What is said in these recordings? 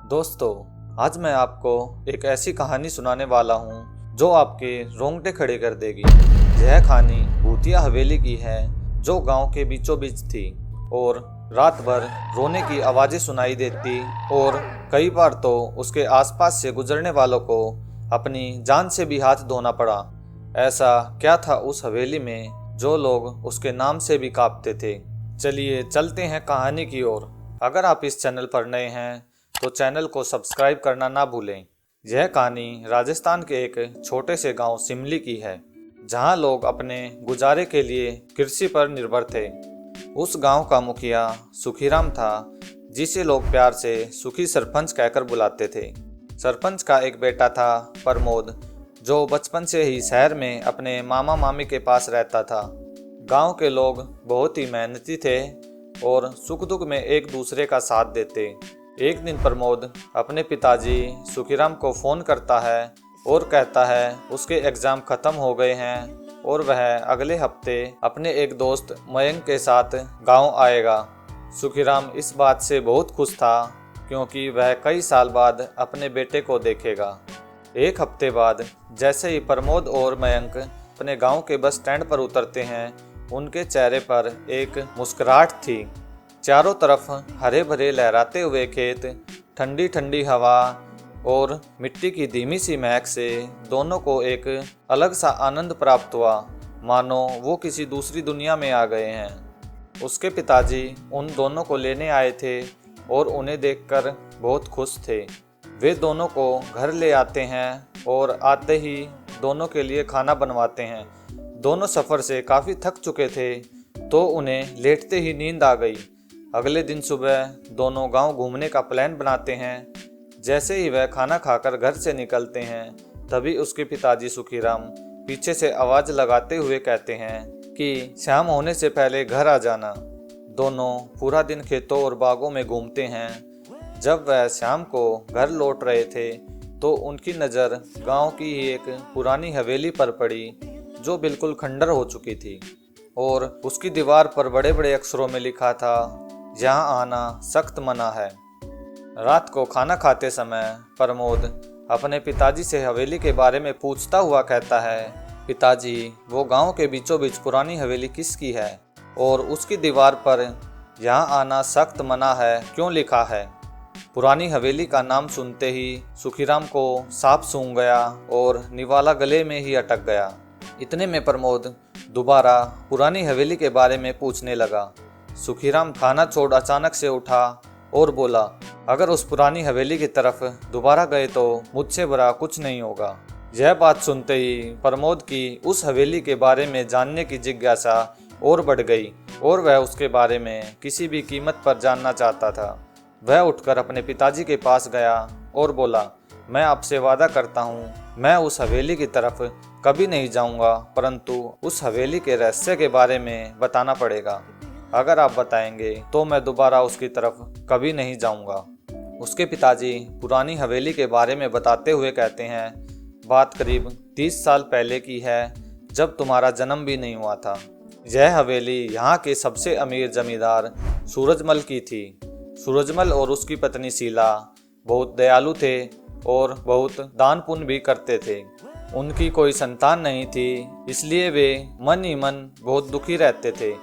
दोस्तों, आज मैं आपको एक ऐसी कहानी सुनाने वाला हूँ जो आपके रोंगटे खड़े कर देगी। यह कहानी भूतिया हवेली की है जो गांव के बीचों बीच थी और रात भर रोने की आवाज़ें सुनाई देती और कई बार तो उसके आसपास से गुजरने वालों को अपनी जान से भी हाथ धोना पड़ा। ऐसा क्या था उस हवेली में जो लोग उसके नाम से भी कांपते थे। चलिए चलते हैं कहानी की ओर। अगर आप इस चैनल पर नए हैं तो चैनल को सब्सक्राइब करना ना भूलें। यह कहानी राजस्थान के एक छोटे से गांव सिमली की है, जहां लोग अपने गुजारे के लिए कृषि पर निर्भर थे। उस गांव का मुखिया सुखीराम था, जिसे लोग प्यार से सुखी सरपंच कहकर बुलाते थे। सरपंच का एक बेटा था प्रमोद, जो बचपन से ही शहर में अपने मामा मामी के पास रहता था। गांव के लोग बहुत ही मेहनती थे और सुख दुख में एक दूसरे का साथ देते। एक दिन प्रमोद अपने पिताजी सुखीराम को फ़ोन करता है और कहता है उसके एग्ज़ाम ख़त्म हो गए हैं और वह अगले हफ्ते अपने एक दोस्त मयंक के साथ गांव आएगा। सुखीराम इस बात से बहुत खुश था क्योंकि वह कई साल बाद अपने बेटे को देखेगा। एक हफ्ते बाद जैसे ही प्रमोद और मयंक अपने गांव के बस स्टैंड पर उतरते हैं, उनके चेहरे पर एक मुस्कुराहट थी। चारों तरफ हरे भरे लहराते हुए खेत, ठंडी ठंडी हवा और मिट्टी की धीमी सी महक से दोनों को एक अलग सा आनंद प्राप्त हुआ, मानो वो किसी दूसरी दुनिया में आ गए हैं। उसके पिताजी उन दोनों को लेने आए थे और उन्हें देखकर बहुत खुश थे। वे दोनों को घर ले आते हैं और आते ही दोनों के लिए खाना बनवाते हैं। दोनों सफ़र से काफ़ी थक चुके थे तो उन्हें लेटते ही नींद आ गई। अगले दिन सुबह दोनों गांव घूमने का प्लान बनाते हैं। जैसे ही वह खाना खाकर घर से निकलते हैं, तभी उसके पिताजी सुखीराम पीछे से आवाज़ लगाते हुए कहते हैं कि शाम होने से पहले घर आ जाना। दोनों पूरा दिन खेतों और बागों में घूमते हैं। जब वह शाम को घर लौट रहे थे तो उनकी नज़र गांव की ही एक पुरानी हवेली पर पड़ी, जो बिल्कुल खंडर हो चुकी थी और उसकी दीवार पर बड़े बड़े अक्षरों में लिखा था, यहाँ आना सख्त मना है। रात को खाना खाते समय प्रमोद अपने पिताजी से हवेली के बारे में पूछता हुआ कहता है, पिताजी, वो गांव के बीचों बीच पुरानी हवेली किसकी है और उसकी दीवार पर यहाँ आना सख्त मना है क्यों लिखा है? पुरानी हवेली का नाम सुनते ही सुखीराम को सांप सूंघ गया और निवाला गले में ही अटक गया। इतने में प्रमोद दोबारा पुरानी हवेली के बारे में पूछने लगा। सुखीराम खाना छोड़ अचानक से उठा और बोला, अगर उस पुरानी हवेली की तरफ दोबारा गए तो मुझसे बुरा कुछ नहीं होगा। यह बात सुनते ही प्रमोद की उस हवेली के बारे में जानने की जिज्ञासा और बढ़ गई और वह उसके बारे में किसी भी कीमत पर जानना चाहता था। वह उठकर अपने पिताजी के पास गया और बोला, मैं आपसे वादा करता हूँ, मैं उस हवेली की तरफ कभी नहीं जाऊँगा, परंतु उस हवेली के रहस्य के बारे में बताना पड़ेगा। अगर आप बताएंगे तो मैं दोबारा उसकी तरफ कभी नहीं जाऊंगा। उसके पिताजी पुरानी हवेली के बारे में बताते हुए कहते हैं, बात करीब 30 साल पहले की है, जब तुम्हारा जन्म भी नहीं हुआ था। यह हवेली यहाँ के सबसे अमीर जमींदार सूरजमल की थी। सूरजमल और उसकी पत्नी शीला बहुत दयालु थे और बहुत दान पुण्य भी करते थे। उनकी कोई संतान नहीं थी, इसलिए वे मन ही मन बहुत दुखी रहते थे।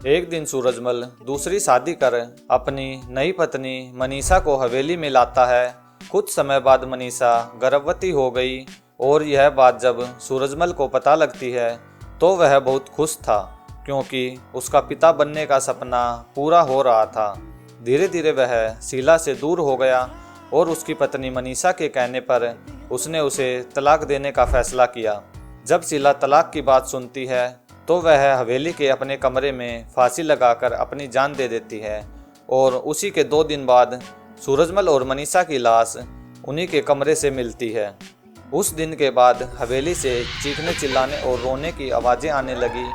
एक दिन सूरजमल दूसरी शादी कर अपनी नई पत्नी मनीषा को हवेली में लाता है। कुछ समय बाद मनीषा गर्भवती हो गई और यह बात जब सूरजमल को पता लगती है तो वह बहुत खुश था, क्योंकि उसका पिता बनने का सपना पूरा हो रहा था। धीरे धीरे वह शीला से दूर हो गया और उसकी पत्नी मनीषा के कहने पर उसने उसे तलाक देने का फैसला किया। जब शीला तलाक की बात सुनती है तो वह हवेली के अपने कमरे में फांसी लगाकर अपनी जान दे देती है और उसी के 2 दिन बाद सूरजमल और मनीषा की लाश उन्हीं के कमरे से मिलती है। उस दिन के बाद हवेली से चीखने चिल्लाने और रोने की आवाज़ें आने लगी।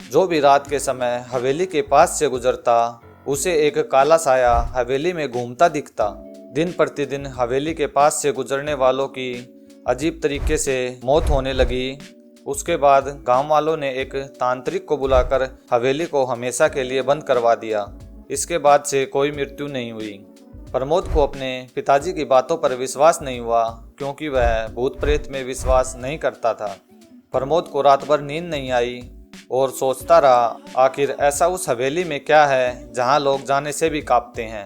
जो भी रात के समय हवेली के पास से गुजरता उसे एक काला साया हवेली में घूमता दिखता। दिन प्रतिदिन हवेली के पास से गुजरने वालों की अजीब तरीके से मौत होने लगी। उसके बाद गांव वालों ने एक तांत्रिक को बुलाकर हवेली को हमेशा के लिए बंद करवा दिया। इसके बाद से कोई मृत्यु नहीं हुई। प्रमोद को अपने पिताजी की बातों पर विश्वास नहीं हुआ, क्योंकि वह भूत प्रेत में विश्वास नहीं करता था। प्रमोद को रात भर नींद नहीं आई और सोचता रहा, आखिर ऐसा उस हवेली में क्या है जहां लोग जाने से भी कांपते हैं।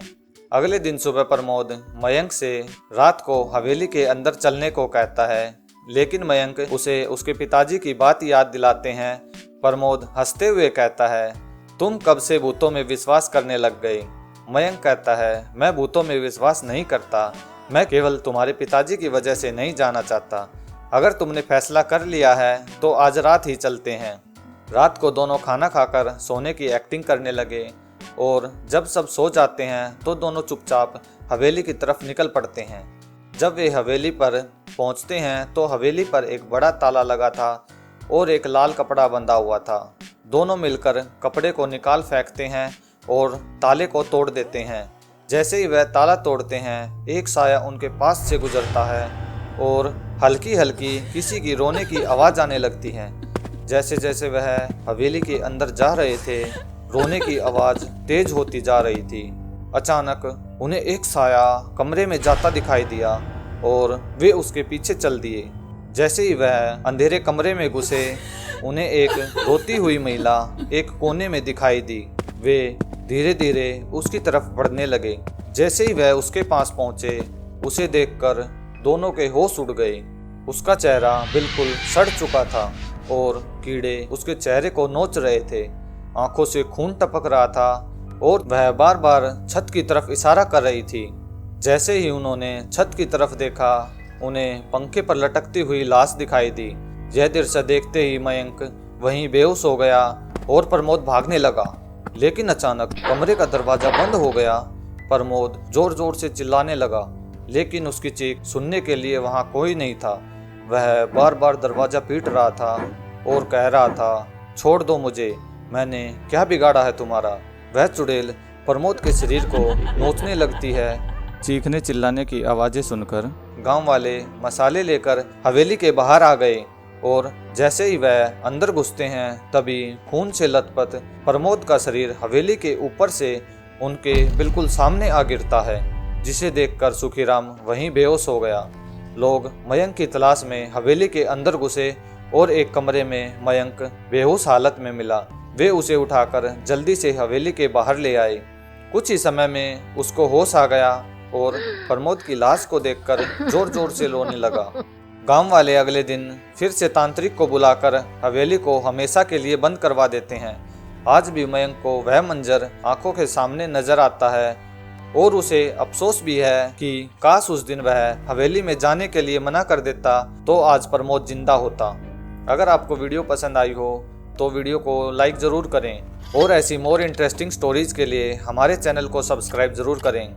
अगले दिन सुबह प्रमोद मयंक से रात को हवेली के अंदर चलने को कहता है, लेकिन मयंक उसे उसके पिताजी की बात याद दिलाते हैं। प्रमोद हंसते हुए कहता है, तुम कब से भूतों में विश्वास करने लग गए? मयंक कहता है, मैं भूतों में विश्वास नहीं करता, मैं केवल तुम्हारे पिताजी की वजह से नहीं जाना चाहता। अगर तुमने फैसला कर लिया है तो आज रात ही चलते हैं। रात को दोनों खाना खाकर सोने की एक्टिंग करने लगे और जब सब सो जाते हैं तो दोनों चुपचाप हवेली की तरफ निकल पड़ते हैं। जब वे हवेली पर पहुंचते हैं तो हवेली पर एक बड़ा ताला लगा था और एक लाल कपड़ा बंधा हुआ था। दोनों मिलकर कपड़े को निकाल फेंकते हैं और ताले को तोड़ देते हैं। जैसे ही वह ताला तोड़ते हैं, एक साया उनके पास से गुजरता है और हल्की हल्की किसी की रोने की आवाज़ आने लगती है। जैसे जैसे वह हवेली के अंदर जा रहे थे, रोने की आवाज़ तेज होती जा रही थी। अचानक उन्हें एक साया कमरे में जाता दिखाई दिया और वे उसके पीछे चल दिए। जैसे ही वह अंधेरे कमरे में घुसे, उन्हें एक रोती हुई महिला एक कोने में दिखाई दी। वे धीरे धीरे उसकी तरफ बढ़ने लगे। जैसे ही वह उसके पास पहुंचे, उसे देखकर दोनों के होश उड़ गए। उसका चेहरा बिल्कुल सड़ चुका था और कीड़े उसके चेहरे को नोच रहे थे। आंखों से खून टपक रहा था और वह बार बार छत की तरफ इशारा कर रही थी। जैसे ही उन्होंने छत की तरफ देखा, उन्हें पंखे पर लटकती हुई लाश दिखाई दी। यह दृश्य देखते ही मयंक वहीं बेहोश हो गया और प्रमोद भागने लगा, लेकिन अचानक कमरे का दरवाजा बंद हो गया। प्रमोद जोर जोर से चिल्लाने लगा, लेकिन उसकी चीख सुनने के लिए वहां कोई नहीं था। वह बार बार दरवाजा पीट रहा था और कह रहा था, छोड़ दो मुझे, मैंने क्या बिगाड़ा है तुम्हारा। वह चुड़ैल प्रमोद के शरीर को नोचने लगती है। चीखने चिल्लाने की आवाज़ें सुनकर गांव वाले मसाले लेकर हवेली के बाहर आ गए और जैसे ही वह अंदर घुसते हैं, तभी खून से लथपथ प्रमोद का शरीर हवेली के ऊपर से उनके बिल्कुल सामने आ गिरता है, जिसे देखकर सुखीराम वहीं बेहोश हो गया। लोग मयंक की तलाश में हवेली के अंदर घुसे और एक कमरे में मयंक बेहोश हालत में मिला। वे उसे उठाकर जल्दी से हवेली के बाहर ले आए। कुछ ही समय में उसको होश आ गया और प्रमोद की लाश को देखकर जोर जोर से रोने लगा। गांव वाले अगले दिन फिर से तांत्रिक को बुलाकर हवेली को हमेशा के लिए बंद करवा देते हैं। आज भी मयंक को वह मंजर आंखों के सामने नजर आता है और उसे अफसोस भी है कि काश उस दिन वह हवेली में जाने के लिए मना कर देता तो आज प्रमोद जिंदा होता। अगर आपको वीडियो पसंद आई हो तो वीडियो को लाइक ज़रूर करें और ऐसी मोर इंटरेस्टिंग स्टोरीज के लिए हमारे चैनल को सब्सक्राइब ज़रूर करें।